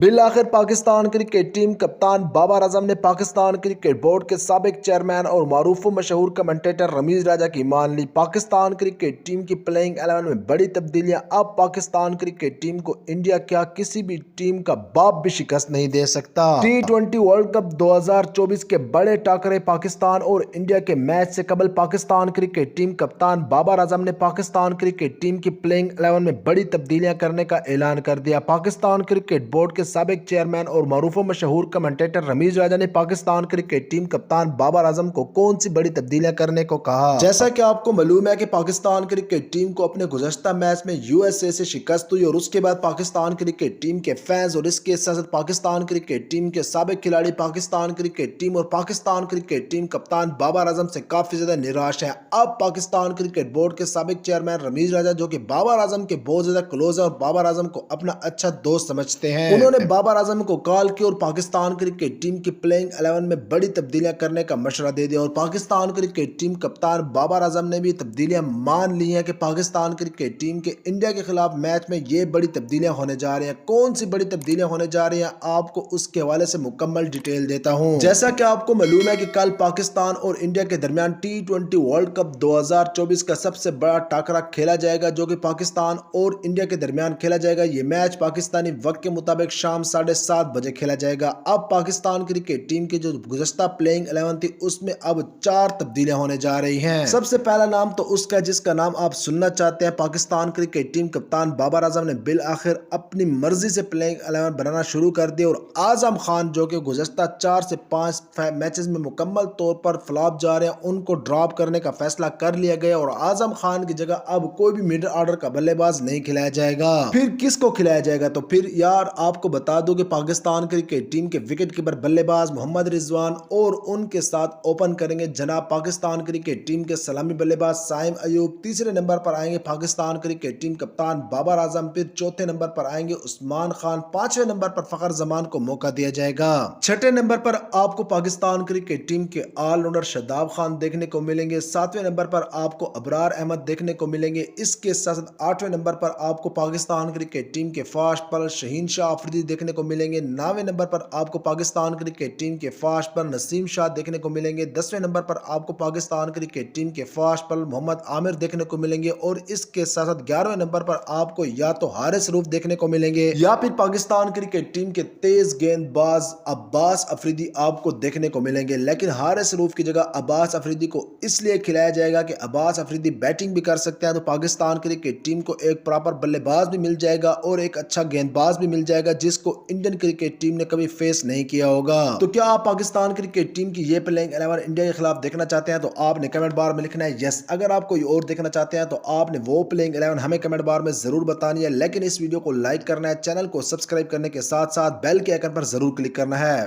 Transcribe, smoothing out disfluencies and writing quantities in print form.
بالآخر Pakistan cricket team کپتان بابر اعظم نے پاکستان کرکٹ بورڈ کے سابق چیئرمین اور معروف و مشہور کمنٹیٹر رمیز راجہ کی مان لی۔ پاکستان کرکٹ ٹیم کی پلئنگ 11 میں بڑی تبدیلیاں۔ اب پاکستان کرکٹ ٹیم کو انڈیا کیا کسی بھی ٹیم کا باپ بھی شکست نہیں دے سکتا۔ T20 ورلڈ کپ 2024 کے بڑے ٹاکرے پاکستان اور انڈیا کے میچ سے قبل پاکستان کرکٹ ٹیم کپتان بابر اعظم نے پاکستان کرکٹ ٹیم کی پلئنگ 11 میں بڑی تبدیلیاں کرنے کا اعلان کر دیا۔ پاکستان کرکٹ بورڈ کے سابق چیئرمین اور معروف و مشہور کمنٹیٹر رمیز راجہ نے پاکستان کرکٹ ٹیم کپتان بابر اعظم کو کون سی بڑی تبدیلیاں کرنے کو کہا۔ جیسا کہ آپ کو معلوم ہے کہ پاکستان کرکٹ ٹیم کو اپنے گزشتہ میچ میں USA سے شکست ہوئی اور اس کے بعد پاکستان کرکٹ ٹیم کے فینز اور اس کے ساتھ پاکستان کرکٹ ٹیم کے سابق کھلاڑی پاکستان کرکٹ ٹیم اور پاکستان کرکٹ ٹیم کپتان بابر اعظم سے کافی زیادہ نراش ہیں۔ اب پاکستان کرکٹ بورڈ کے سابق چیئرمین رمیز راجہ جو کہ بابر اعظم کے بہت زیادہ کلوز ہے اور بابر اعظم کو اپنا اچھا دوست سمجھتے ہیں، انہوں نے بابر اعظم کو کال کی اور پاکستان کرکٹ ٹیم کی پلئنگ 11 میں بڑی تبدیلیاں کرنے کا مشورہ دے دیا اور پاکستان کرکٹ ٹیم کپتان بابر اعظم نے بھی تبدیلیاں مان لی ہیں کہ پاکستان کرکٹ ٹیم کے انڈیا کے خلاف میچ میں یہ بڑی تبدیلیاں ہونے جا رہی ہیں۔ کون سی بڑی تبدیلیاں ہونے جا رہی ہیں آپ کو اس کے حوالے سے مکمل ڈیٹیل دیتا ہوں۔ جیسا کہ آپ کو معلوم ہے کہ کل پاکستان اور انڈیا کے درمیان T20 ورلڈ کپ 2024 کا سب سے بڑا ٹاکرا کھیلا جائے گا جو کہ پاکستان اور انڈیا کے درمیان کھیلا جائے گا۔ یہ میچ پاکستانی وقت کے مطابق شام 7:30 بجے کھیلا جائے گا۔ اب پاکستان کرکٹ ٹیم کی جو گزشتہ پلئنگ 11 تھی اس میں اب 4 تبدیلیاں ہونے جا رہی ہیں۔ سب سے پہلا نام تو اس کا جس کا نام آپ سننا چاہتے ہیں، پاکستان کرکٹ ٹیم کپتان بابر اعظم نے بالآخر اپنی مرضی سے پلئنگ 11 بنانا شروع کر دی اور اعظم خان جو کہ گزشتہ 4 سے 5 میچز میں مکمل طور پر فلاپ جا رہے ہیں ان کو ڈراپ کرنے کا فیصلہ کر لیا گیا اور اعظم خان کی جگہ اب کوئی بھی مڈل آرڈر کا بلے باز نہیں کھلایا جائے گا۔ پھر کس کو کھلایا جائے گا؟ تو پھر یار آپ کو بتا دوں کہ پاکستان کرکٹ ٹیم کے وکٹ کیپر بلے باز محمد رضوان اور ان کے ساتھ اوپن کریں گے جناب پاکستان کرکٹ ٹیم کے سلامی بلے باز سائم ایوب۔ تیسرے نمبر پر آئیں گے پاکستان کرکٹ ٹیم کپتان بابر اعظم، پھر چوتھے نمبر پر آئیں گے عثمان خان، پانچویں نمبر پر فخر زمان کو موقع دیا جائے گا، چھٹے نمبر پر آپ کو پاکستان کرکٹ ٹیم کے آل راؤنڈر شاداب خان دیکھنے کو ملیں گے، ساتویں نمبر پر آپ کو ابرار احمد دیکھنے کو ملیں گے، اس کے ساتھ آٹھویں نمبر پر آپ کو پاکستان کرکٹ ٹیم کے فاسٹ بالر شہین شاہ آفریدی دیکھنے کو ملیں گے، نویں نمبر پر آپ کو پاکستان کرکٹ ٹیم کے فاسٹ بالر نسیم شاہ دیکھنے کو ملیں گے، 10ویں نمبر پر آپ کو پاکستان کرکٹ ٹیم کے فاسٹ بالر محمد عامر دیکھنے کو ملیں گے اور اس کے ساتھ 11ویں نمبر پر آپ کو یا تو حارث روف دیکھنے کو ملیں گے یا پھر پاکستان کرکٹ ٹیم کے تیز گیند باز عباس افریدی آپ کو دیکھنے کو ملیں گے۔ لیکن حارث روف کی جگہ عباس افریدی کو اس لیے کھلایا جائے گا کہ عباس افریدی بیٹنگ بھی کر سکتے ہیں تو پاکستان کرکٹ ٹیم کو ایک پراپر بلے باز بھی مل جائے گا اور ایک اچھا گیند باز بھی مل جائے گا جس کو انڈین کرکٹ ٹیم نے کبھی فیس نہیں کیا ہوگا۔ تو کیا آپ پاکستان کرکٹ ٹیم کی یہ پلئنگ 11 انڈیا کے خلاف دیکھنا چاہتے ہیں؟ تو آپ نے کمنٹ بار میں لکھنا ہے یس۔ اگر آپ کوئی اور دیکھنا چاہتے ہیں تو آپ نے وہ پلئنگ 11 ہمیں کمنٹ بار میں ضرور بتانی ہے، لیکن اس ویڈیو کو لائک کرنا ہے، چینل کو سبسکرائب کرنے کے ساتھ ساتھ بیل کے آئیکن پر ضرور کلک کرنا ہے۔